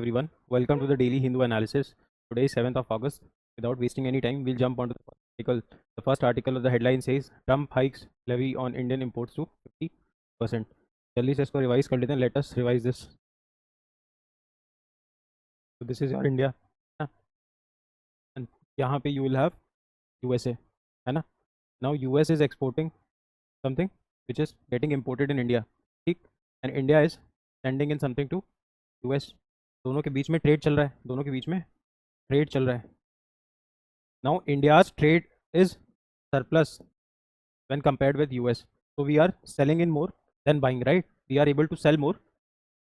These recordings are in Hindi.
everyone. Welcome to the Daily Hindu Analysis. Today is 7th of August. Without wasting any time, we'll jump onto the first article. The first article of the headline says Trump hikes levy on Indian imports to 50%. जल्दी से इसको रिवाइज कर लेते हैं. Let us revise this. So this is your India. And यहाँ पे you will have USA. है ना? Now US is exporting something which is getting imported in India. ठीक? And India is sending in something to US. दोनों के बीच में ट्रेड चल रहा है. दोनों के बीच में ट्रेड चल रहा है. Now India's trade is surplus when compared with US. So we are selling in more than buying, right? We are able to sell more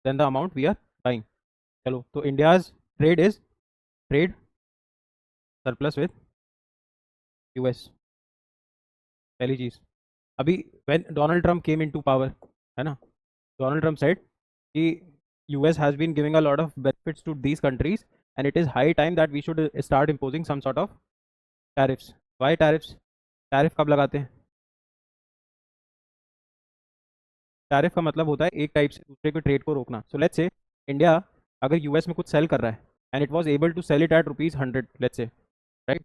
than the amount we are buying. चलो, तो India's trade is trade surplus with US. पहली चीज. अभी when Donald Trump came into power, है ना, Donald Trump said कि US has been giving a lot of benefits to these countries and it is high time that we should start imposing some sort of tariffs. Why tariffs? Tariff कब लगाते हैं? टैरिफ का मतलब होता है एक टाइप से दूसरे के ट्रेड को रोकना. सो लेट्स से इंडिया अगर यूएस में कुछ सेल कर रहा है and it was able to sell it at ₹100, let's say, right,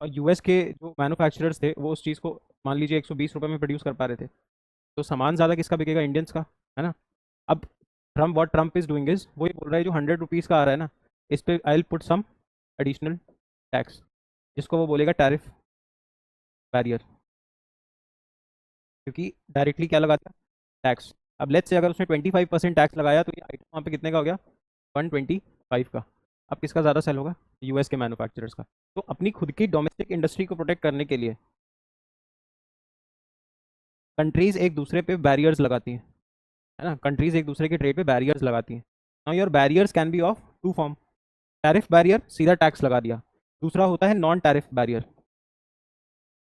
और यूएस के जो मैन्युफैक्चरर्स थे वो उस चीज़ को मान लीजिए ₹120 में प्रोड्यूस कर पा रहे थे, तो सामान ज़्यादा किसका बिकेगा? इंडियंस का, है ना. अब ट्रम्प इज डूइंग इज वो ये बोल रहा है जो ₹100 का आ रहा है ना, इस पर I will put some additional tax, जिसको वो बोलेगा टैरिफ बैरियर, क्योंकि डायरेक्टली क्या लगाता है? टैक्स. अब लेट्स से अगर उसने 25% टैक्स लगाया तो ये आइटम वहाँ पे कितने का हो गया? 125 का. अब किसका ज़्यादा सेल होगा? यूएस के मैन्युफैक्चरर्स का. तो अपनी खुद की डोमेस्टिक इंडस्ट्री को प्रोटेक्ट करने के लिए कंट्रीज एक दूसरे पे बैरियर्स लगाती हैं, है ना. कंट्रीज एक दूसरे के ट्रेड पे बैरियर्स लगाती हैं. Now your barriers can be of two form. Tariff barrier, सीधा टैक्स लगा दिया. दूसरा होता है non tariff barrier.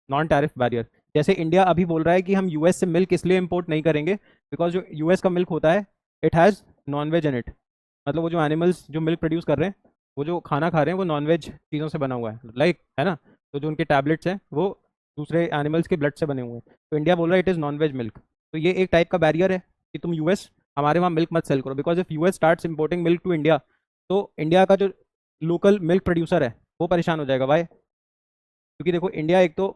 Non tariff barrier जैसे इंडिया अभी बोल रहा है कि हम यूएस से मिल्क इसलिए इंपोर्ट नहीं करेंगे बिकॉज जो यूएस का मिल्क होता है it has non ways in it. मतलब वो जो एनिमल्स जो मिल्क प्रोड्यूस कर रहे हैं, वो जो खाना खा रहे हैं वो नॉन वेज चीज़ों से बना हुआ है, लाइक, है ना. तो जो उनके टैबलेट्स हैं वो दूसरे एनिमल्स के ब्लड से बने हुए हैं. तो इंडिया बोल रहा है it is non veg milk. तो ये एक टाइप का बैरियर है कि तुम यूएस हमारे वहाँ मिल्क मत सेल करो, because if US starts importing milk to India तो इंडिया का जो लोकल मिल्क प्रोड्यूसर है वो परेशान हो जाएगा. वाई? क्योंकि देखो इंडिया एक तो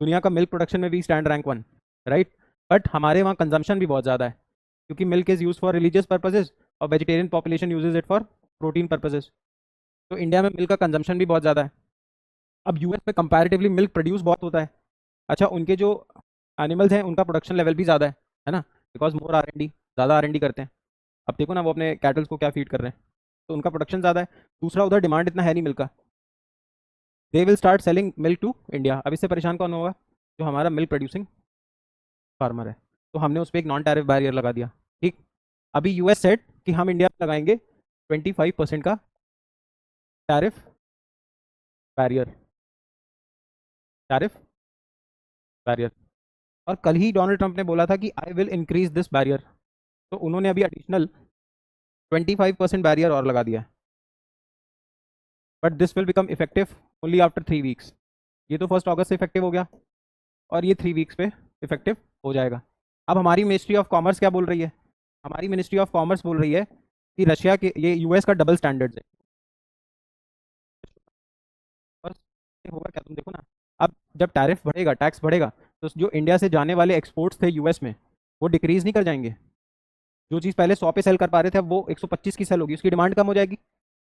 दुनिया का मिल्क प्रोडक्शन में भी स्टैंड रैंक 1, राइट, बट हमारे वहाँ कंजम्पशन भी बहुत ज़्यादा है क्योंकि milk is use for religious purposes और vegetarian population uses it for protein purposes. तो इंडिया में मिल्क का कंजम्पशन भी बहुत ज़्यादा है. अब यूएस में कंपैरेटिवली मिल्क प्रोड्यूस बहुत होता है. अच्छा, उनके जो एनिमल्स हैं उनका प्रोडक्शन लेवल भी ज़्यादा है ना, बिकॉज मोर R&D, ज़्यादा R&D करते हैं. अब देखो ना वो अपने कैटल्स को क्या फीड कर रहे हैं, तो उनका प्रोडक्शन ज़्यादा है. दूसरा उधर डिमांड इतना है नहीं मिल्क का. They will start selling milk to India. अब इससे परेशान कौन होगा? जो हमारा मिल्क प्रोड्यूसिंग फार्मर है. तो हमने उस पर एक नॉन टैरिफ बैरियर लगा दिया. ठीक. अभी यूएस सेट कि हम इंडिया में लगाएंगे 25% का टैरिफ बैरियर. Tariff barrier. और कल ही डोनाल्ड ट्रंप ने बोला था कि I will increase this barrier. तो उन्होंने अभी एडिशनल 25% बैरियर और लगा दिया. But this will become effective only after 3 weeks. ये तो 1 अगस्त से इफेक्टिव हो गया और ये 3 वीक्स पे इफेक्टिव हो जाएगा. अब हमारी मिनिस्ट्री ऑफ कॉमर्स क्या बोल रही है? हमारी मिनिस्ट्री ऑफ कॉमर्स बोल रही है कि रशिया के ये यूएस का डबल स्टैंडर्ड्स है. और होगा क्या तुम देखो ना. अब जब टैरिफ बढ़ेगा, टैक्स बढ़ेगा, तो जो इंडिया से जाने वाले एक्सपोर्ट्स थे यूएस में वो डिक्रीज नहीं कर जाएंगे. जो चीज़ पहले 100 पे सेल कर पा रहे थे अब वो 125 की सेल होगी. उसकी डिमांड कम हो जाएगी.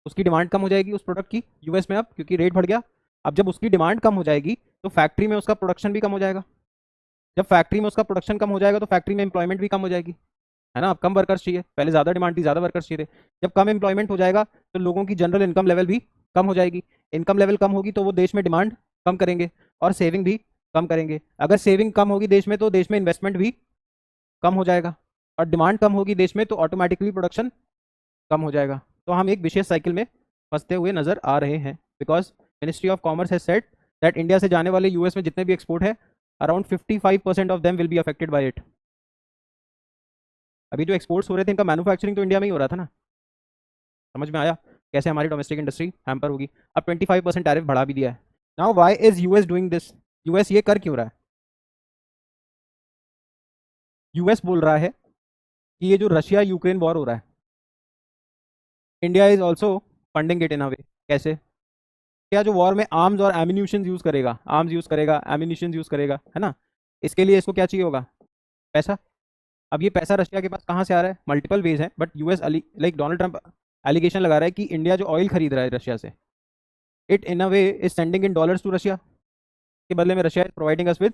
उसकी डिमांड कम हो जाएगी उस प्रोडक्ट की यूएस में, अब क्योंकि रेट बढ़ गया. अब जब उसकी डिमांड कम हो जाएगी तो फैक्ट्री में उसका प्रोडक्शन भी कम हो जाएगा. जब फैक्ट्री में उसका प्रोडक्शन कम हो जाएगा तो फैक्ट्री में एम्प्लॉयमेंट भी कम हो जाएगी, है ना. अब कम वर्कर्स चाहिए, पहले ज़्यादा डिमांड थी, ज़्यादा वर्कर्स चाहिए थे. जब कम एम्प्लॉयमेंट हो जाएगा तो लोगों की जनरल इनकम लेवल भी कम हो जाएगी. इनकम लेवल कम होगी तो वो देश में डिमांड कम करेंगे और सेविंग भी कम करेंगे. अगर सेविंग कम होगी देश में तो देश में इन्वेस्टमेंट भी कम हो जाएगा और डिमांड कम होगी देश में तो ऑटोमेटिकली प्रोडक्शन कम हो जाएगा. तो हम एक विशेष साइकिल में फंसते हुए नजर आ रहे हैं because ministry of commerce has said that India से जाने वाले यूएस में जितने भी एक्सपोर्ट है around 55% of them will be affected by it. अभी जो एक्सपोर्ट्स हो रहे थे इनका मैन्युफैक्चरिंग तो इंडिया में ही हो रहा था ना. समझ में आया कैसे हमारी डोमेस्टिक इंडस्ट्री हैम्पर होगी. अब 25% टैरिफ बढ़ा भी दिया है. Now why is US doing this? US ये कर क्यों रहा है? यूएस बोल रहा है कि ये जो रशिया यूक्रेन वॉर हो रहा है India is also funding it in a way. कैसे? क्या जो वॉर में आर्म्स और एम्यूनिशन यूज़ करेगा, आर्म्स यूज़ करेगा, एम्यूनिशन यूज़ करेगा, है ना, इसके लिए इसको क्या चाहिए होगा? पैसा। अब ये पैसा रशिया के पास कहाँ से आ रहा है? मल्टीपल वेज है, but US like Donald Trump allegation लगा रहा है कि इंडिया जो ऑयल खरीद रहा है रशिया से, it in a way is sending in dollars to Russia, के बदले में Russia is providing us with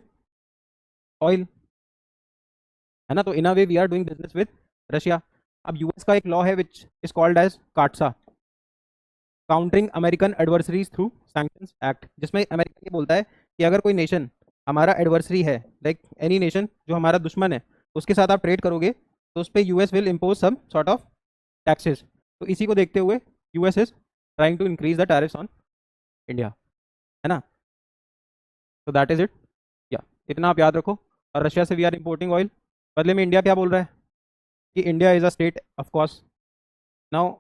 oil, है ना। तो in a way we are doing business with Russia. अब यूएस का एक लॉ है which is called as CAATSA, countering American adversaries through sanctions act, जिसमें अमेरिका ये बोलता है कि अगर कोई नेशन हमारा एडवर्सरी है, लाइक एनी नेशन जो हमारा दुश्मन है, उसके साथ आप ट्रेड करोगे तो उस पर US will impose some sort of taxes. तो इसी को देखते हुए US is trying to increase the tariffs on India, है ना। तो दैट इज इट। या इतना आप याद रखो। और रशिया से वी आर इम्पोर्टिंग ऑयल, बदले में इंडिया क्या बोल रहा है कि India is a state of course. Now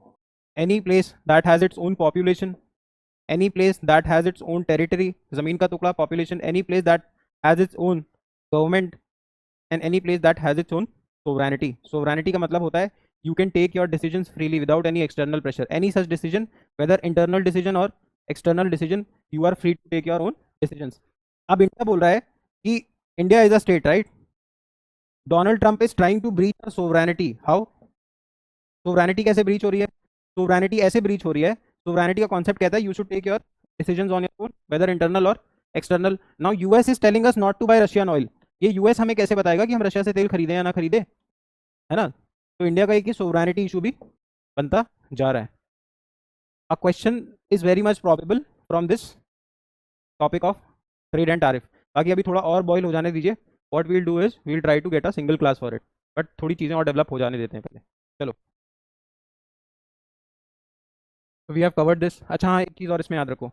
any place that has its own population, any place that has its own territory, ज़मीन का टुकड़ा, population, any place that has its own government, and any place that has its own sovereignty. Sovereignty का मतलब होता है you can take your decisions freely without any external pressure. Any such decision, whether internal decision or external decision, you are free to take your own decisions. अब इंडिया बोल रहा है कि India is a state, right? Donald Trump is trying to breach our sovereignty. How? Sovereignty कैसे ब्रीच हो रही है? सोवरेनिटी ऐसे ब्रीच हो रही है, सोवरेनिटी का कॉन्सेप्ट कहता है you should take your decisions on your own, whether internal और external. Now US is telling us not to buy Russian oil. ये यूएस हमें कैसे बताएगा कि हम रशिया से तेल खरीदें या ना खरीदें, है ना। तो इंडिया का एक सोवरेनिटी इशू भी बनता जा रहा है। A question is very much probable from this topic of trade and tariff. बाकी अभी थोड़ा और बॉयल हो जाने दीजिए। What we'll do is we'll try to get a single class for it, but थोड़ी चीज़ें और डेवलप हो जाने देते हैं पहले। चलो, वी हैव कवर्ड दिस। अच्छा हाँ, एक चीज़ और इसमें याद रखो।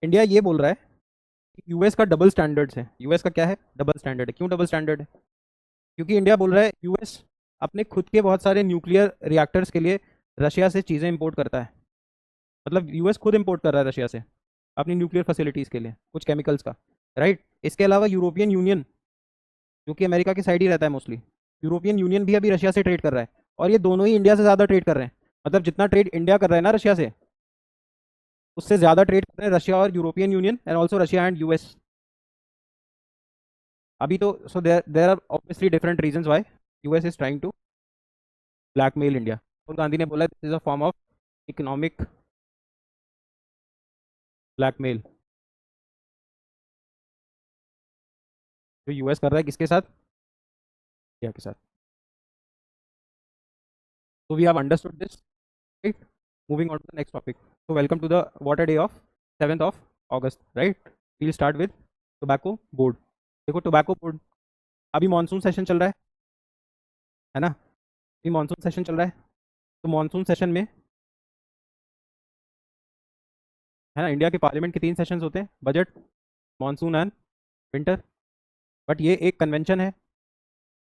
इंडिया ये बोल रहा है कि यूएस का डबल स्टैंडर्ड्स है। यूएस का क्या है? डबल स्टैंडर्ड है। क्यों डबल स्टैंडर्ड है? क्योंकि इंडिया बोल रहा है यूएस अपने खुद के बहुत सारे न्यूक्लियर रिएक्टर्स के लिए रशिया से चीज़ें इंपोर्ट करता है। मतलब यूएस खुद इंपोर्ट कर रहा है रशिया से अपनी न्यूक्लियर फैसिलिटीज़ के लिए कुछ केमिकल्स का, राइट। इसके अलावा यूरोपियन यूनियन, जो कि अमेरिका की साइड ही रहता है मोस्टली, यूरोपियन यूनियन भी अभी रशिया से ट्रेड कर रहा है। और ये दोनों ही इंडिया से ज़्यादा ट्रेड कर रहे हैं। मतलब जितना ट्रेड इंडिया कर रहा है ना रशिया से, उससे ज़्यादा ट्रेड कर रहे हैं रशिया और European Union, and also Russia and US. अभी तो so there are obviously different reasons why US is trying to blackmail India. Rahul Gandhi ने बोला this is a form of economic blackmail, जो यूएस कर रहा है किसके साथ? इंडिया के साथ। So we have understood this, right? Moving on to the next topic. So welcome to the water day of 7th of August, right? We'll start with tobacco board. देखो tobacco board, अभी मॉनसून सेशन चल रहा है ना। अभी मॉनसून सेशन चल रहा है। तो मॉनसून सेशन में, है ना, इंडिया के पार्लियामेंट के 3 सेशंस होते हैं, budget, monsoon and winter. But ये एक कन्वेंशन है।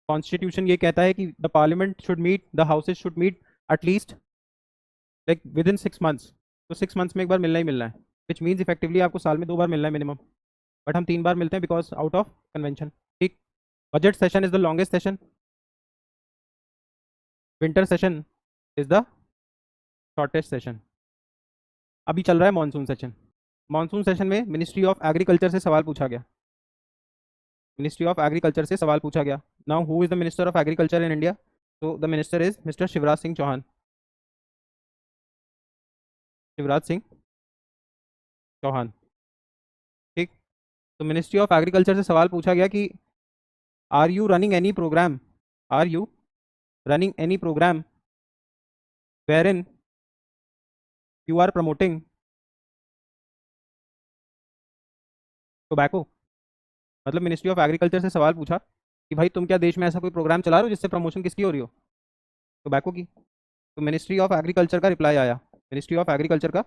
कॉन्स्टिट्यूशन ये कहता है कि the parliament should meet, the houses should meet at least like within 6 months. तो 6 मंथ्स में एक बार मिलना ही मिलना है, विच मीन्स इफेक्टिवली आपको साल में 2 बार मिलना है मिनिमम। बट हम 3 बार मिलते हैं बिकॉज आउट ऑफ कन्वेंशन, ठीक। Budget session is the longest session, winter session is the shortest session. अभी चल रहा है मॉनसून सेशन। मॉनसून सेशन में मिनिस्ट्री ऑफ एग्रीकल्चर से सवाल पूछा गया। मिनिस्ट्री ऑफ एग्रीकल्चर से सवाल पूछा गया। Now who is the minister of agriculture in India? तो the minister is mister Shivraj Singh Chouhan. Shivraj Singh Chouhan, ठीक। तो मिनिस्ट्री ऑफ एग्रीकल्चर से सवाल पूछा गया कि are you running any programme, are you running any programme wherein you are promoting tobacco. मतलब मिनिस्ट्री ऑफ एग्रीकल्चर से सवाल पूछा कि भाई तुम क्या देश में ऐसा कोई प्रोग्राम चला रहे हो जिससे प्रमोशन किसकी हो रही हो? टोबैको की। तो मिनिस्ट्री ऑफ एग्रीकल्चर का रिप्लाई आया, मिनिस्ट्री ऑफ एग्रीकल्चर का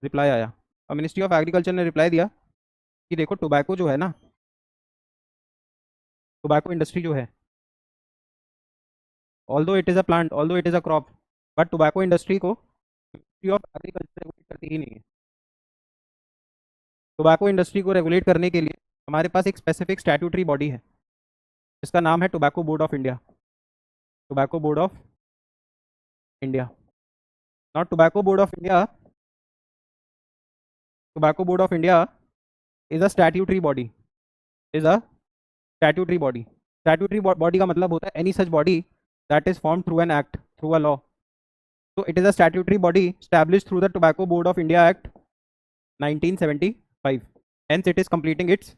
रिप्लाई आया। और मिनिस्ट्री ऑफ एग्रीकल्चर ने रिप्लाई दिया कि देखो टोबैको जो है ना, टोबैको इंडस्ट्री जो है, although it is a plant, although it is a crop, but tobacco industry को मिनिस्ट्री ऑफ एग्रीकल्चर रेगुलेट करती ही नहीं है। टोबैको इंडस्ट्री को रेगुलेट करने के लिए हमारे पास एक स्पेसिफिक स्टैट्यूटरी बॉडी है, जिसका नाम है tobacco board of India. Tobacco board of India. Now tobacco board of India is a statutory body, is a statutory body. Statutory body का मतलब होता है any such body that is form through an act, through a law. So it is a statutory body established through the Tobacco Board of India Act 1975. Hence it is completing its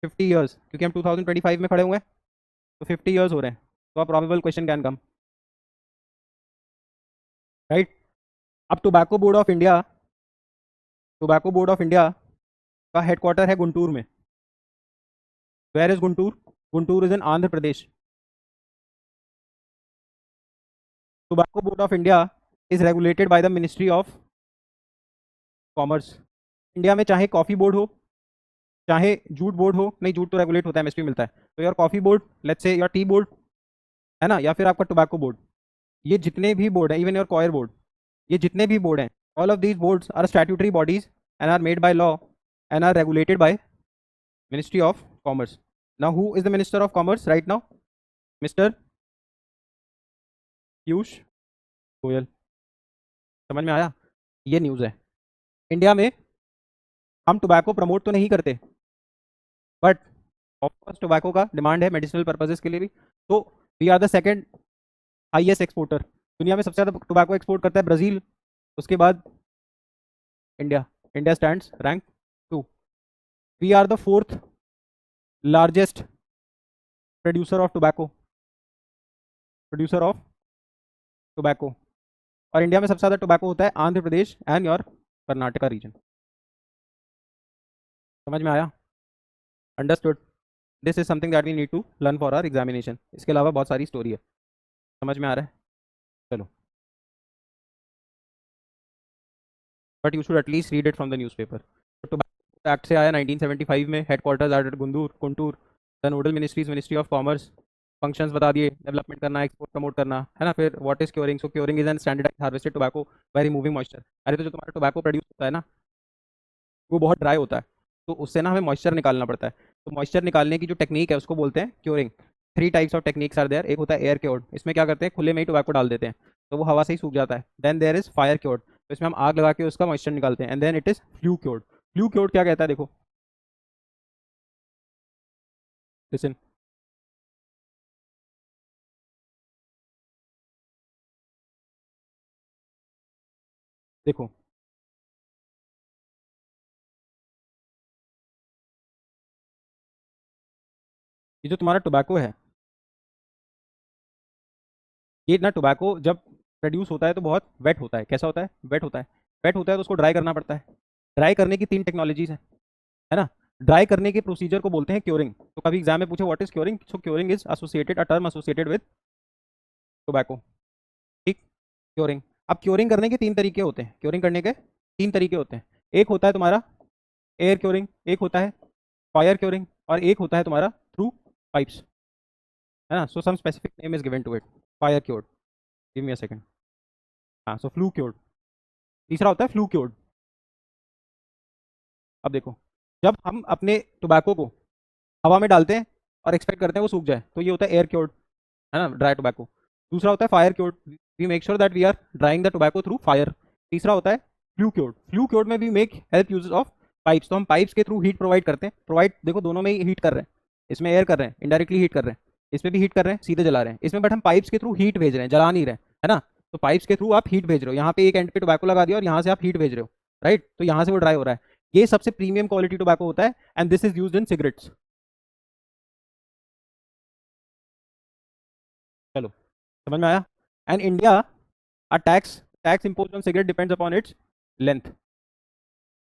50 years, क्योंकि हम 2025 में खड़े हुए हैं तो 50 years हो रहे हैं, तो a probable question can come, right? अब टोबैको बोर्ड ऑफ इंडिया का हेडक्वार्टर है गुंटूर में। Where is Guntur? Guntur is in Andhra Pradesh. Tobacco board of India is regulated by the ministry of commerce. India में चाहे कॉफी बोर्ड हो, चाहे जूट बोर्ड हो, नहीं जूट तो रेगुलेट होता है, एमएसपी मिलता है, तो your coffee board, let's say your tea board, है ना, या फिर आपका टोबैको बोर्ड, ये जितने भी बोर्ड हैं, इवन योर कॉयर बोर्ड, ये जितने भी बोर्ड हैं, all of these boards are statutory bodies and are made by law and are regulated by ministry of commerce. Now who is the minister of commerce right now? Mister Piyush Goyal. समझ में आया? ये न्यूज़ है। इंडिया में हम टोबैको प्रमोट तो नहीं करते, बट ऑफकोर्स टोबैको का डिमांड है मेडिसिनल पर्पजेस के लिए भी। तो we are the second highest exporter. दुनिया में सबसे ज़्यादा टोबैको एक्सपोर्ट करता है ब्राज़ील, उसके बाद India. India stands rank 2। We are the fourth largest producer of tobacco, और इंडिया में सबसे ज़्यादा टोबैको होता है Andhra Pradesh and your Karnataka region. समझ में आया? Understood? This is something that we need to learn for our examination. इसके अलावा बहुत सारी स्टोरी है। समझ में आ रहा है? चलो, but you should at least read it from the newspaper. तो टोबैको एक्ट से आया 1975 में, headquarters are at Guntur, the nodal ministries ministry of commerce, functions बता दिए, डेवलपमेंट करना, एक्सपोर्ट प्रमोट करना, है ना। फिर what is curing? So curing is an standardised harvested tobacco by removing moisture. अरे तो जो तुम्हारा टोबैको प्रोड्यूस होता है ना, वो बहुत ड्राई होता है, तो उससे ना हमें मॉइस्चर निकालना पड़ता है। तो मॉइस्चर निकालने की जो टेक्निक है उसको बोलते हैं curing. 3 types of techniques are there. एक होता है एयर क्योर्ड, इसमें क्या करते हैं, खुले में ही टोबैको डाल देते हैं तो वो हवा से ही सूख जाता है। Then there is fire cured, तो इसमें हम आग लगा के उसका मॉइस्चर निकालते हैं। And then it is flue cured. Flue cured क्या कहता है? देखो, लिसन, देखो, ये जो तुम्हारा टोबैको है, ये ना टोबैको जब प्रोड्यूस होता है तो बहुत वेट होता है। कैसा होता है? वेट होता है। वेट होता है तो उसको ड्राई करना पड़ता है। ड्राई करने की 3 टेक्नोलॉजीज हैं, है ना। ड्राई करने के प्रोसीजर को बोलते हैं क्योरिंग। तो कभी एग्जाम में पूछे what is curing, so curing is associated, a term associated with tobacco. ठीक, क्योरिंग। अब क्योरिंग करने के 3 तरीके होते हैं। क्योरिंग करने के 3 तरीके होते हैं। एक होता है तुम्हारा एयर क्योरिंग, एक होता है फायर क्योरिंग, और एक होता है तुम्हारा थ्रू पाइप्स, है ना। So some specific name is given to it. Fire cured, give me a second. हाँ, सो फ्लू क्योर्ड। तीसरा होता है फ्लू क्योर्ड। अब देखो, जब हम अपने टोबैको को हवा में डालते हैं और एक्सपेक्ट करते हैं वो सूख जाए, तो ये होता है एयर क्योर्ड, है ना, ड्राई टोबैको। दूसरा होता है fire cured, we make sure that we are drying the tobacco through fire. तीसरा होता है फ्लू क्योर्ड। फ्लू क्योर्ड में we make help use of pipes, तो हम पाइप्स के थ्रू हीट प्रोवाइड करते हैं। प्रोवाइड देखो, दोनों में ही हीट कर रहे हैं। इसमें एयर कर रहे हैं, इनडायरेक्टली हीट कर रहे हैं। इसमें भी हीट कर रहे हैं, सीधे जला रहे हैं इसमें, बट हम पाइप्स के थ्रू हीट भेज रहे हैं, जला नहीं रहे, है ना। तो पाइप्स के थ्रू आप हीट भेज रहे हो, यहाँ पे एक एंड पे टोबैको लगा दिया और यहाँ से आप हीट भेज रहे हो, राइट। तो यहाँ से वो ड्राई हो रहा है। ये सबसे प्रीमियम क्वालिटी टोबैको होता है, and this is used in cigarettes. चलो, समझ में आया? And India, a tax imposed on cigarette depends upon its length।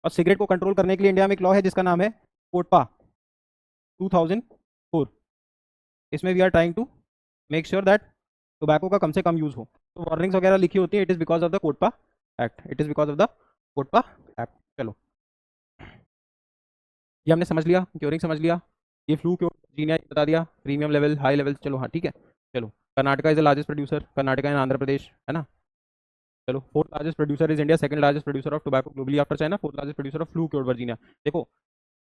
और सिगरेट को कंट्रोल करने के लिए इंडिया में एक लॉ है जिसका नाम है कोटपा 2004। इसमें we are trying to make sure that tobacco का कम से कम यूज हो। तो वार्निंग्स वगैरह लिखी होती है, it is because of the COTPA act, it is because of the COTPA act. चलो, ये हमने समझ लिया, क्योरिंग समझ लिया, ये फ्लू क्योर जीनिया बता दिया, प्रीमियम लेवल, हाई लेवल। चलो हाँ, ठीक है। चलो, Karnataka is the largest producer, Karnataka and Andhra Pradesh, है ना। चलो, fourth largest producer is India, second largest producer of tobacco globally after China, fourth largest producer of flue cured Virginia. देखो,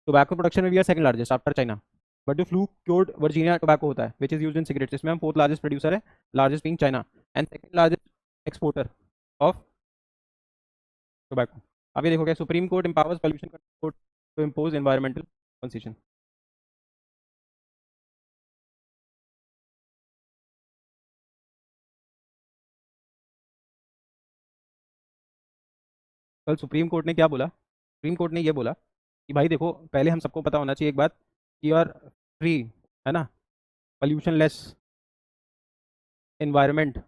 टोबैको प्रोडक्शन में भी are second largest after China, but जो फ्लू क्योर्ड वर्जीनिया टोबैको होता है which is used in cigarettes, इसमें हम फोर्थ लार्जेस्ट प्रोड्यूसर है, largest being China, and second largest exporter of tobacco. अब ये देखो क्या, supreme court empowers pollution control board to impose environmental compensation. कल सुप्रीम कोर्ट ने क्या बोला? सुप्रीम कोर्ट ने ये बोला कि भाई देखो, पहले हम सबको पता होना चाहिए एक बात, कि यू आर फ्री, है ना, pollution less environment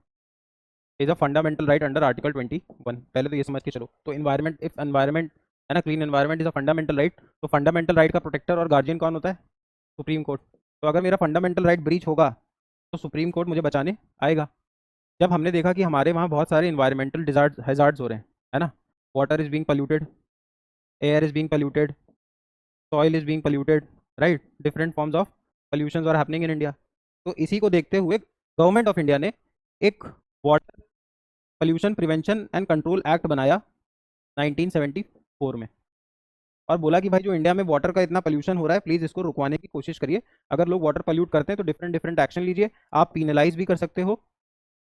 is a fundamental right under article 21। पहले तो ये समझ के चलो, तो इन्वायरमेंट, इफ एनवायरमेंट, है ना, clean environment is a fundamental right, तो फंडामेंटल राइट का प्रोटेक्टर और गार्जियन कौन होता है? Supreme court. तो अगर मेरा फंडामेंटल राइट ब्रीच होगा तो सुप्रीम कोर्ट मुझे बचाने आएगा। जब हमने देखा कि हमारे वहाँ बहुत सारे इन्वायरमेंटल हैजार्ड्स हो रहे हैं, है ना, water is being polluted, air is being polluted, soil is being polluted, right, different forms of pollution are happening in India. तो इसी को देखते हुए गवर्नमेंट ऑफ इंडिया ने एक water pollution prevention and control act बनाया 1974 में, और बोला कि भाई जो इंडिया में वाटर का इतना पोल्यूशन हो रहा है, प्लीज़ इसको रुकवाने की कोशिश करिए। अगर लोग वाटर पोल्यूट करते हैं तो डिफरेंट डिफरेंट एक्शन लीजिए। आप पीनलाइज भी कर सकते हो,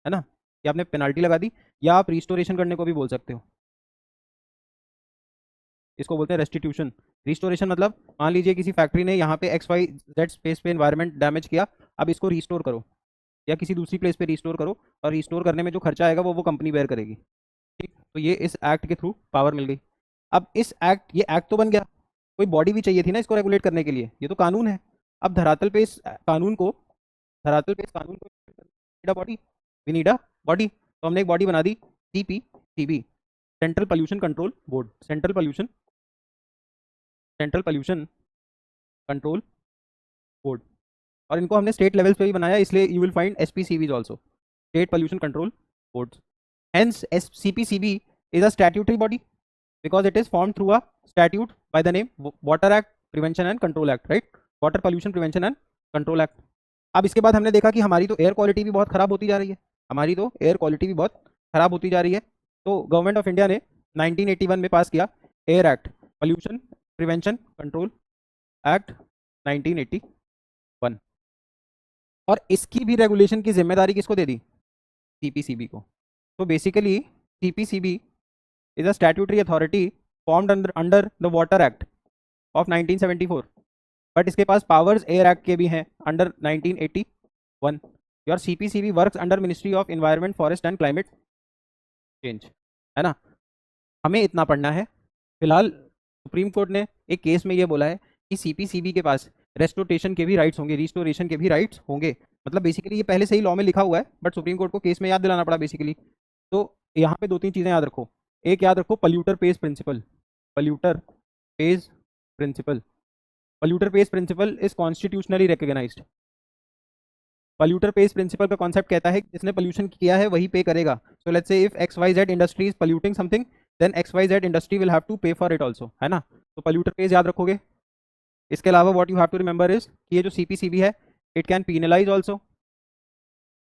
है ना, कि आपने पेनल्टी लगा दी, या आप रिस्टोरेशन करने को भी बोल सकते हो। इसको बोलते हैं रेस्टिट्यूशन। रिस्टोरेशन मतलब, मान लीजिए किसी फैक्ट्री ने यहाँ पे एक्स वाई जेड स्पेस पे एनवायरनमेंट डैमेज किया, अब इसको रिस्टोर करो, या किसी दूसरी प्लेस पे रिस्टोर करो, और रिस्टोर करने में जो खर्चा आएगा वो कंपनी बेयर करेगी। ठीक, तो ये इस एक्ट के थ्रू पावर मिल गई। अब इस एक्ट, ये एक्ट तो बन गया, कोई बॉडी भी चाहिए थी ना इसको रेगुलेट करने के लिए, ये तो कानून है। अब धरातल पे इस कानून को, धरातल पे इस कानून को body, we need a body, तो हमने एक बॉडी बना दी, CPCB, central pollution control board, central pollution control board. और इनको हमने स्टेट लेवल्स पे भी बनाया, इसलिए you will find SPCBs also, state pollution control boards. Hence, CPCB is a statutory body because it is formed through a statute by the name Water Act Prevention and Control Act, right? Water Pollution Prevention and Control Act। अब इसके बाद हमने देखा कि हमारी तो एयर क्वालिटी भी बहुत ख़राब होती जा रही है, हमारी तो एयर क्वालिटी भी बहुत ख़राब होती जा रही है। तो गवर्नमेंट ऑफ इंडिया ने 1981 में पास किया air act, pollution prevention control act 1981, और इसकी भी रेगुलेशन की जिम्मेदारी किसको दे दी? CPCB को। तो basically CPCB is a statutory authority formed under the Water Act of 1974, but इसके पास पावर्स एयर एक्ट के भी हैं under 1981। Your CPCB works under ministry of environment, forest and climate change, है ना। हमें इतना पढ़ना है। फिलहाल सुप्रीम कोर्ट ने एक केस में ये बोला है कि CPCB के पास रेस्टोरेशन के भी राइट्स होंगे, रिस्टोरेशन के भी राइट्स होंगे। मतलब बेसिकली ये पहले से ही लॉ में लिखा हुआ है, बट सुप्रीम कोर्ट को केस में याद दिलाना पड़ा बेसिकली। तो यहाँ पे दो तीन चीज़ें याद रखो। एक याद रखो, polluter pays principle, polluter pays principle, polluter pays principle is constitutionally recognised. Polluter pays principle का कॉन्सेप्ट कहता है कि जिसने पोल्यूशन किया है वही पे करेगा। So let's say if XYZ industry is polluting something, then XYZ industry will have to pay for it also, है ना। तो पल्यूटर पेज याद रखोगे। इसके अलावा what you have to remember is कि ये जो CPCB है, इट कैन पीनलाइज ऑल्सो,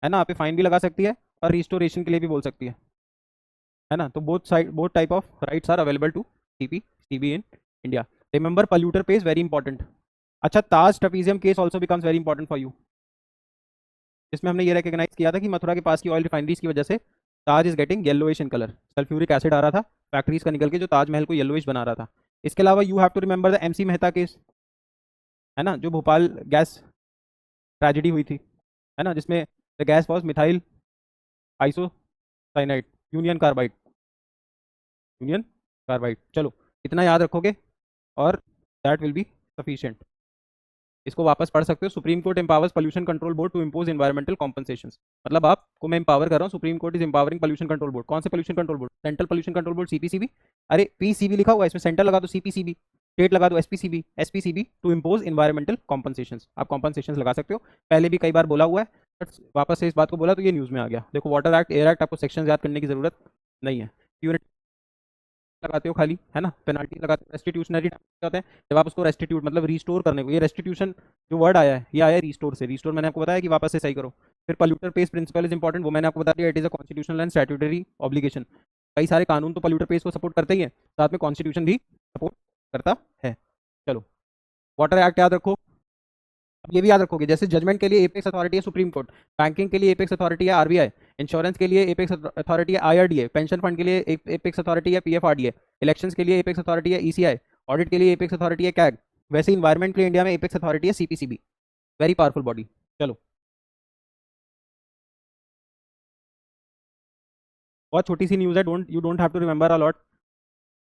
है ना, आप फाइन भी लगा सकती है और रिस्टोरेशन के लिए भी बोल सकती है ना। तो both type of rights are available to CPCB in India. Remember polluter pays very important. अच्छा, Taj trapezium case also becomes very important for you, जिसमें हमने ये रिकॉग्नाइज किया था कि मथुरा के पास की ऑयल रिफाइनरीज की वजह से Taj is getting yellowish in colour, sulphuric acid आ रहा था फैक्ट्रीज का निकल के, जो ताजमहल को येलोइश बना रहा था। इसके अलावा you have to remember the MC Mehta case, है ना, जो भोपाल गैस ट्रेजिडी हुई थी, है ना, जिसमें the gas was methyl isocyanide, union carbide, union carbide. चलो, इतना याद रखोगे और दैट विल बी सफिशिएंट। इसको वापस पढ़ सकते हो। Supreme court empowers pollution control board to impose environmental compensations. मतलब आपको मैं एम्पावर कर रहा हूँ, supreme court is empowering pollution control board. कौन से pollution control board? Central pollution control board, CPCB। अरे PCB लिखा हुआ है, इसमें सेंट्रल लगा दो CPCB, स्टेट लगा दो SPCB टू इम्पोज एनवायरमेंटल कॉम्पनसेशंस। आप कॉम्पनसेशन लगा सकते हो, पहले भी कई बार बोला हुआ है, बट वापस से इस बात को बोला तो ये न्यूज़ में आ गया। देखो, वाटर एक्ट, एयर एक्ट, आपको सेक्शन याद करने की जरूरत नहीं है। यूनिट लगाते हो खाली, है ना, पेनल्टी लगाते हो। रेस्टिट्यूशनरी होता है जब आप उसको रेस्टिट्यूट मतलब रिस्टोर करने को, ये रेस्टिट्यूशन जो वर्ड आया है ये आया है रिस्टोर से। रिस्टोर मैंने आपको बताया कि वापस से सही करो। फिर पल्यूटर पेज प्रिंसिपल इज इंपॉर्टेंट, वो मैंने आपको बता दिया, it is a constitutional and statutory obligation. कई सारे कानून तो पल्यूटर पेज को सपोर्ट करते ही है, साथ में कॉन्स्टिट्यूशन भी सपोर्ट करता है। चलो, वाटर एक्ट याद रखो, अब ये भी याद रखोगे, जैसे जजमेंट के लिए एपेक्स अथॉरिटी है सुप्रीम कोर्ट, बैंकिंग के लिए एपेक्स अथॉरिटी है आरबीआई, इंश्योरेंस के लिए एपेक्स अथॉरिटी है आईआरडीए, पेंशन फंड के लिए एपेक्स अथॉरिटी है पीएफआरडीए, इलेक्शंस के लिए एपेक्स अथॉरिटी है ईसीआई, ऑडिट के लिए एपेक्स अथॉरिटी है कैग। वैसे इन्वायरमेंट के लिए इंडिया में एपेक्स अथॉरिटी है सीपीसीबी। Very powerful body. चलो, बहुत छोटी सी न्यूज़ है, don't you don't have to remember allot.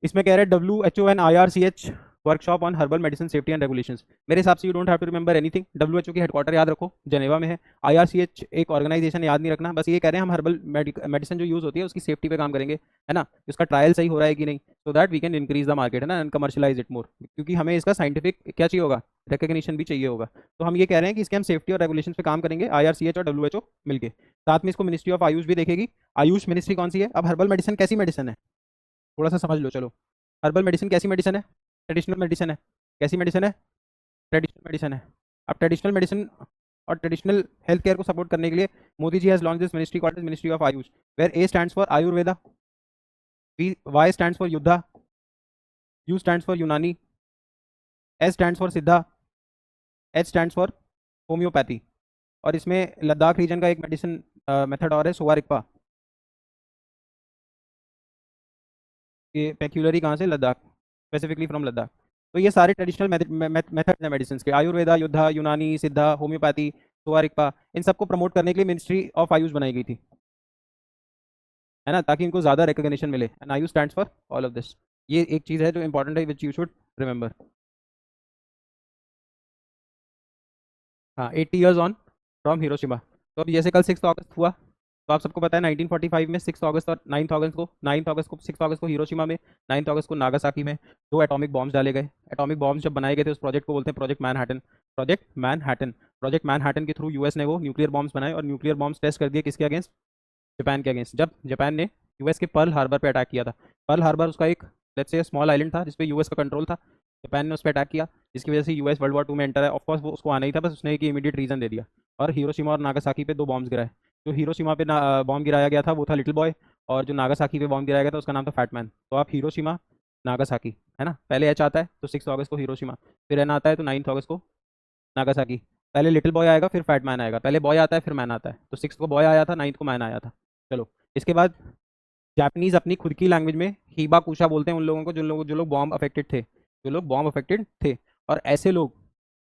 इसमें कह रहे हैं WHO and IRCH workshop on herbal medicine safety and regulations. मेरे हिसाब से you don't have to remember anything. WHO की हेडक्वार्टर याद रखो, जेनेवा में है। IRCH एक ऑर्गेनाइजेशन, याद नहीं रखना, बस ये कह रहे हैं हम हर्बल मेडिसिन जो यूज़ होती है उसकी सेफ्टी पे काम करेंगे, है ना, उसका ट्रायल सही हो रहा है कि नहीं, so that we can increase the market, है ना, एंड कमर्शलाइज इट मोर, क्योंकि हमें इसका साइंटिफिक क्या चाहिए होगा, रिकग्निशन भी चाहिए होगा। तो हम ये कह रहे हैं कि इसके हम सेफ्टी और रेगुलेशन पे काम करेंगे, IRCH और WHO मिलके। साथ में इसको मिनिस्ट्री ऑफ आयुष भी देखेगी। आयुष मिनिस्ट्री कौन सी है? अब हर्बल मेडिसिन कैसी मेडिसिन है, थोड़ा सा समझ लो। चलो, हर्बल मेडिसिन कैसी मेडिसिन है? ट्रेडिशनल मेडिसिन है। कैसी मेडिसिन है? ट्रेडिशनल मेडिसिन है। अब ट्रेडिशनल मेडिसिन और ट्रेडिशनल हेल्थ केयर को सपोर्ट करने के लिए Modi ji has launch this ministry called ministry of Ayush, where A stands for Ayurveda, Y stands for Yuddha, U stands for Unani, S stands for Siddha, H stands for homeopathy. और इसमें लद्दाख रीजन का एक मेडिसिन मेथड और है, सोवा रिक्पा। ये पेक्यूलरी कहाँ से? Ladakh, specifically from Ladakh. तो ये सारे ट्रेडिशनल मेथड्स हैं मेडिसिन के, आयुर्वेदा, युद्धा, यूनानी, सिद्धा, होम्योपैथी, सुवारिकपा। इन सबको प्रमोट करने के लिए मिनिस्ट्री ऑफ आयुष बनाई गई थी, है ना, ताकि इनको ज़्यादा रिकग्निशन मिले, and Ayush stands for all of this. ये एक चीज़ है जो इंपॉर्टेंट है, विच यू शुड रिमेंबर। हाँ, 80 years ऑन फ्रॉम हिरोशिमा। तो अब जैसे कल 6 अगस्त हुआ, तो आप सबको पता है 1945 में 6 अगस्त और 9 अगस्त को 6 अगस्त को हिरोशिमा में, 9 अगस्त को नागासाकी में दो एटॉमिक बॉम्ब्स डाले गए। एटॉमिक बॉम्ब्स जब बनाए गए थे, उस प्रोजेक्ट को बोलते हैं project Manhattan. Project Manhattan. Project Manhattan के थ्रू यूएस ने वो न्यूक्लियर बॉम्ब्स बनाए, और न्यूक्लियर बॉम्ब्स टेस्ट कर दिए किसके अगेंस्ट? जापान के अगेंस्ट। जब जापान ने यूएस के पर्ल हार्बर पे अटैक किया था। पर्ल हार्बर उसका एक, लेट्स से, स्मॉल आइलैंड था जिसपे यूएस का कंट्रोल था। जापान ने उस पर अटैक किया, जिसकी वजह से यूएस वर्ल्ड वॉर 2 में एंटर है। ऑफकोर्स वो उसको आना ही था, बस उसने एक इमीडिएट रीजन दे दिया, और हिरोशिमा और नागासाकी पे दो बॉम्ब्स गिराए। जो हिरोशिमा पे बॉम्ब गिराया गया था वो था लिटिल बॉय, और जो नागासाकी पे बॉम्ब गिराया गया था उसका नाम था फैटमैन। तो आप हिरोशिमा, नागासाकी, है ना, पहले एच आता है तो 6 अगस्त को हिरोशिमा, फिर एन आता है तो 9 अगस्त को नागासाकी। पहले लिटिल बॉय आएगा, फिर फैटमैन आएगा, पहले बॉय आता है फिर मैन आता है, तो 6 को बॉय आया था, 9 को मैन आया था। चलो, इसके बाद जापानीज अपनी खुद की लैंग्वेज में हीबा कुशा बोलते हैं उन लोगों को, जो लोग बॉम्ब अफेक्टेड थे, जो लोग बॉम्ब अफेक्टेड थे। और ऐसे लोग,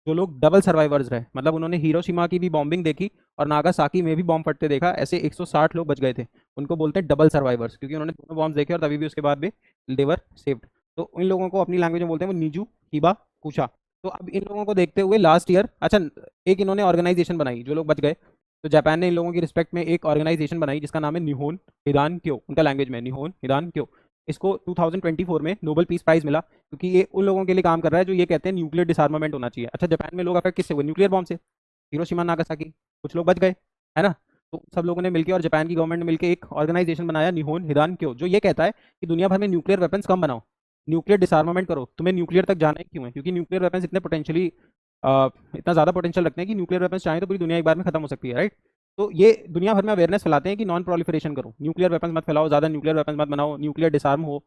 जो लोग डबल सर्वाइवर्स रहे, मतलब उन्होंने हिरोशिमा की भी बॉम्बिंग देखी और नागासाकी में भी बॉम्ब फटते देखा, ऐसे 160 लोग बच गए थे। उनको बोलते हैं डबल सर्वाइवर्स, क्योंकि उन्होंने दोनों बॉम्ब देखे और तभी भी उसके बाद भी देवर सेव्ड। तो इन लोगों को अपनी लैंग्वेज में बोलते हैं वो नीजू हीबा कुशा। तो अब इन लोगों को देखते हुए लास्ट ईयर, अच्छा, एक इन्होंने ऑर्गेनाइजेशन बनाई जो लोग बच गए, तो जापान ने इन लोगों की रिस्पेक्ट में एक ऑर्गेनाइजेशन बनाई जिसका नाम है निहोन हिदान क्यो, उनका लैंग्वेज में निहोन हिदान क्यो। इसको 2024 में नोबेल पीस प्राइज मिला, क्योंकि ये उन लोगों के लिए काम कर रहा है जो ये कहते हैं न्यूक्लियर डिसआर्मामेंट होना चाहिए। अच्छा, जापान में लोग अफेक्ट किससे हुए? न्यूक्लियर बॉम्ब से, हिरोशिमा नागासाकी। कुछ लोग बच गए, है ना। तो सब लोगों ने मिलकर और जापान की गवर्नमेंट ने मिलकर एक ऑर्गेनाइजेशन बनाया निहोन हिदान क्यो, जो ये कहता है कि दुनिया भर में न्यूक्लियर वेपन्स कम बनाओ, न्यूक्लियर डिसआर्मामेंट करो। तुम्हें न्यूक्लियर तक जाना ही क्यों है? क्योंकि न्यूक्लियर वेपन्स इतने पोटेंशियली, इतना ज़्यादा पोटेंशियल रखते हैं कि न्यूक्लियर वेपन्स चाहें तो पूरी दुनिया एक बार में खत्म हो सकती है, राइट। तो ये दुनिया भर में अवेयरनेस फैलाते हैं कि नॉन प्रोलिफरेशन करो, न्यूक्लियर वेपन्स मत फैलाओ, ज़्यादा न्यूक्लियर वेपन्स मत बनाओ, न्यूक्लियर डिसआर्म हो,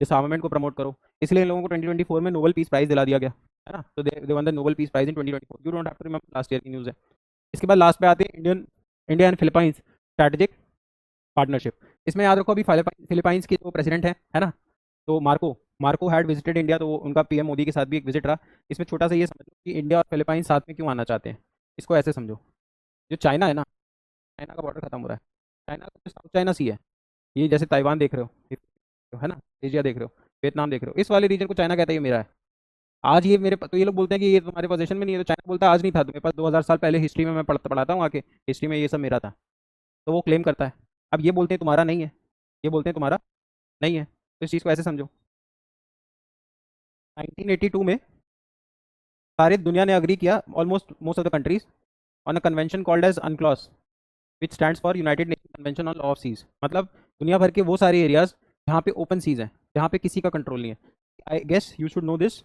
डिसआर्मामेंट को प्रमोट करो। इसलिए इन लोगों को 2024 में नोबेल पीस प्राइज दिला दिया गया, है ना। तो they won the Nobel peace prize in 2024। You don't have to remember, last year की न्यूज़ है। इसके बाद लास्ट पे आते हैं India and Philippines strategic partnership. इसमें याद रखो अभी फिलीपाइंस के जो प्रेसिडेंट है ना, तो Marco Marco had visited India, तो उनका पीएम मोदी के साथ भी एक विजिट रहा। इसमें छोटा सा ये समझो कि इंडिया और फिलीपाइंस साथ में क्यों आना चाहते हैं। इसको ऐसे समझो, जो चाइना है ना, चाइना का बॉर्डर खत्म हो रहा है, चाइना का जो साउथ चाइना सी है, ये जैसे ताइवान देख रहे हो, है ना, एशिया देख रहे हो, वियतनाम देख रहे हो, इस वाले रीजन को चाइना कहता है ये मेरा है। आज ये तो ये लोग बोलते हैं कि ये तुम्हारे पोजीशन में नहीं है, तो चाइना बोलता है आज नहीं था तुम्हें पास, 2000 साल पहले हिस्ट्री में मैं पढ़ाता हूँ आके, हिस्ट्री में ये सब मेरा था। तो वो क्लेम करता है। अब ये बोलते हैं तुम्हारा नहीं है, ये बोलते हैं तुम्हारा नहीं है। तो इस चीज़ को ऐसे समझो, 1982 में सारे दुनिया ने अग्री किया, almost most of the countries, on a convention called as UNCLOS, which stands for United Nation convention on law of seas. मतलब दुनिया भर के वो सारे एरियाज जहाँ पे ओपन सीज हैं, जहाँ पे किसी का कंट्रोल नहीं है। I guess you should know this.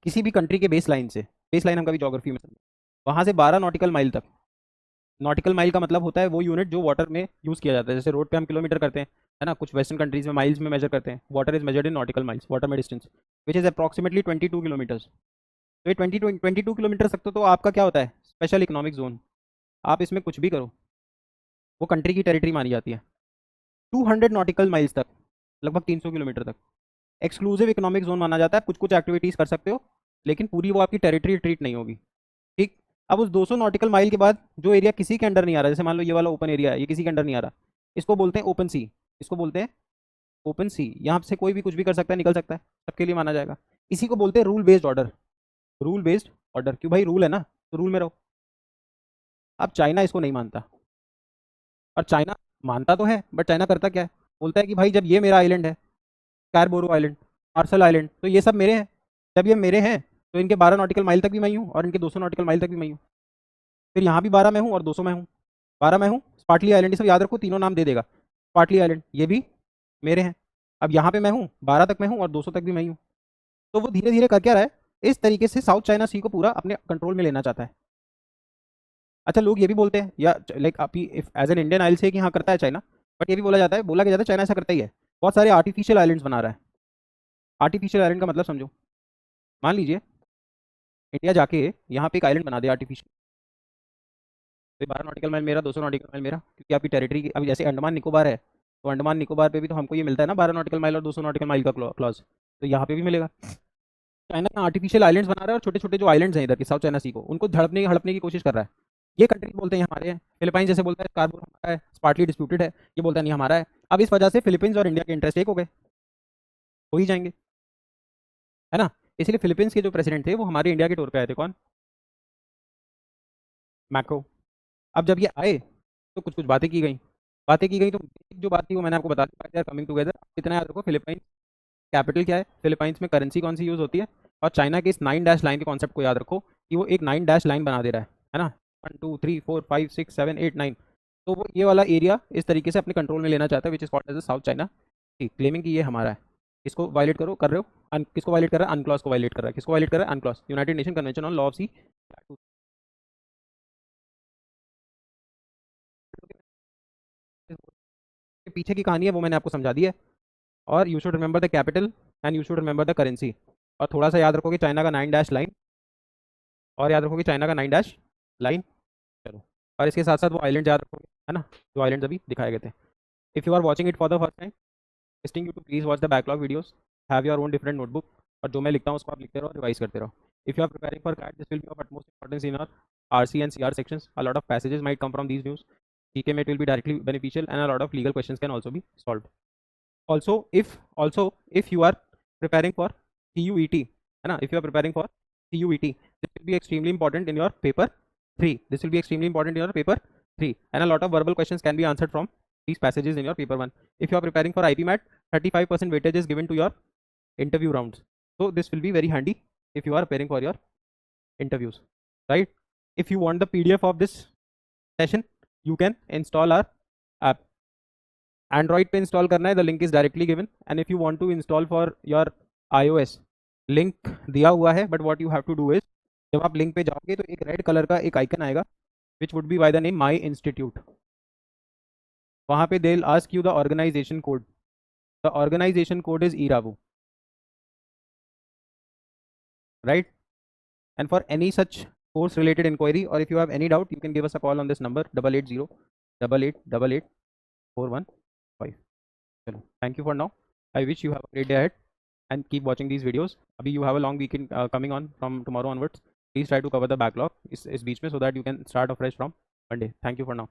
किसी भी कंट्री के बेस लाइन से, बेस लाइन हम कभी ज्योग्राफी में समझे, वहाँ से 12 नॉटिकल माइल तक, नॉटिकल माइल का मतलब होता है वो यूनिट जो वाटर में यूज़ किया जाता है। जैसे रोड पे हम किलोमीटर करते हैं, है ना, कुछ वेस्टर्न कंट्रीज में माइल्स में मेजर करते हैं। Water is measured in nautical miles, water में distance which is approximately 22 kilometres. तो ये 22 किलोमीटर तक तो आपका क्या होता है, स्पेशल इकोनॉमिक जोन। आप इसमें कुछ भी करो, वो कंट्री की टेरिटरी मानी जाती है। 200 नॉटिकल माइल्स तक, लगभग 300 किलोमीटर तक एक्सक्लूसिव इकोनॉमिक जोन माना जाता है। कुछ कुछ एक्टिविटीज़ कर सकते हो, लेकिन पूरी वो आपकी टेरिटरी ट्रीट नहीं होगी। ठीक, अब उस 200 नॉटिकल माइल के बाद जो एरिया किसी के अंडर नहीं आ रहा, जैसे मान लो ये वाला ओपन एरिया है, ये किसी के अंडर नहीं आ रहा, इसको बोलते हैं ओपन सी। इसको बोलते हैं ओपन सी। यहाँ से कोई भी कुछ भी कर सकता है, निकल सकता है, सबके लिए माना जाएगा। इसी को बोलते हैं rule based order. Rule based order, क्यों भाई, रूल है ना, तो रूल में रहो। अब चाइना इसको नहीं मानता, और चाइना मानता तो है, बट चाइना करता क्या है, बोलता है कि भाई जब ये मेरा आइलैंड है, स्कारबोरो आइलैंड, मार्शल आइलैंड, तो ये सब मेरे हैं। जब ये मेरे हैं तो इनके 12 नॉटिकल माइल तक भी मैं हूँ, और इनके 200 नॉटिकल माइल तक भी मैं हूँ। फिर यहाँ भी 12 में हूँ और 200 में हूँ। 12 में हूँ, स्पार्टली आइलैंड, ये सब याद रखो, तीनों नाम दे देगा। स्पार्टली आइलैंड ये भी मेरे हैं। अब यहाँ पे मैं हूँ, 12 तक मैं हूँ और 200 तक भी मैं हूँ। तो वो धीरे धीरे कर क्या रहा है, इस तरीके से साउथ चाइना सी को पूरा अपने कंट्रोल में लेना चाहता है। अच्छा, लोग ये भी बोलते हैं, या लाइक अभी इफ एज एन इंडियन आइल से कि हाँ करता है चाइना, बट ये भी बोला जाता है, बोला क्या जाता है, चाइना ऐसा करता ही है, बहुत सारे आर्टिफिशियल आइलैंड्स बना रहा है। आर्टिफिशियल आइलैंड का मतलब समझो, मान लीजिए इंडिया जाके यहाँ पे एक आइलैंड बना दे आर्टिफिशियल, तो 12 नॉटिकल माइल मेरा, 200 नॉटिकल माइल मेरा, क्योंकि आपकी टेरिटरी की, अभी जैसे अंडमान निकोबार है, तो अंडमान निकोबार पे भी तो हमको ये मिलता है ना, 12 नॉटिकल माइल और 200 नॉटिकल माइल का क्लॉज, तो यहाँ पे भी मिलेगा। चाइना आर्टिफिशियल आइलैंड्स बना रहा है, और छोटे छोटे जो आइलैंड्स हैं इधर के साउथ चाइना सी को, उनको झड़पने हड़पने की कोशिश कर रहा है। ये कंट्री बोलते हैं हमारे हैं, फिलीपाइन जैसे बोलता है स्कारबोरो हमारा है, स्पार्टली डिस्प्यूटेड है, ये बोलता है नहीं हमारा है। अब इस वजह से फिलीपींस और इंडिया के इंटरेस्ट एक हो गए, हो ही जाएंगे, है ना। इसलिए फिलीपींस के जो प्रेसिडेंट थे वो हमारे इंडिया के टूर पे आए थे, कौन, मैक्रो। अब जब ये आए तो कुछ कुछ बातें की गई, तो जो बात थी वो मैंने आपको बता दी, कमिंग टुगेदर। इतना याद रखो, फिलीपाइन कैपिटल क्या है, फिलीपाइंस में करेंसी कौन सी यूज़ होती है, और चाइना के इस 9 डैश लाइन के कॉन्सेप्ट को याद रखो कि वो एक 9 डैश लाइन बना दे रहा है ना, 1 2 3 4 5 6 7 8 9। तो वो ये वाला एरिया इस तरीके से अपने कंट्रोल में लेना चाहता है, which is called as south China, claiming कि ये हमारा है। किसको वायलेट करो कर रहे हो, किसको वायलेट कर रहा है, अनक्लॉज को वायलेट कर रहा है। किसको वायलेट कर रहा है, UNCLOS, United Nation convention on law of sea. पीछे की कहानी है वो मैंने आपको समझा दी है। और you should remember the capital and you should remember the currency. और थोड़ा सा याद रखोगे चाइना का 9 डैश लाइन, और याद रखोगे चाइना का 9 डैश लाइन। चलो, और इसके साथ साथ वो आइलैंड याद रखोगे, है ना, जो आइलैंड अभी दिखाए गए थे। If you are watching it for the first time, listing you to please watch the backlog videos, have your own different notebook, और जो मैं लिखता हूँ उसको आप लिखते रहो, रिवाइज करते रहो। If you are preparing for CAT, this will be of utmost importance in our RC and CR sections. A lot of passages might come from these views. GK में it will be directly beneficial, and a lot of legal questions can also be solved. Also if you are preparing for CUET, है ना, if you are preparing for CUET, this will be extremely important in your paper 3. This will be extremely important in your paper 3, and a lot of verbal questions can be answered from these passages in your paper 1. If you are preparing for IP MAT, 35% weightage is given to your interview rounds, so this will be very handy if you are preparing for your interviews, right? If you want the PDF of this session, you can install our app. Android पे इंस्टॉल करना है, the link is directly given, and if you want to install for your iOS, link दिया हुआ है, but what you have to do is, जब आप लिंक पे जाओगे तो एक रेड कलर का एक आइकन आएगा which would be by the name my institute. वहाँ पे they will ask you the organisation code, the organisation code is ईराबू, right? And for any such course related inquiry, or if you have any doubt, you can give us a call on this number 880-8888-415. Chalo, thank you for now. I wish you have a great day ahead, and keep watching these videos. Abhi you have a long weekend coming on from tomorrow onwards. Please try to cover the backlog is beach mein, so that you can start afresh from Monday. Thank you for now.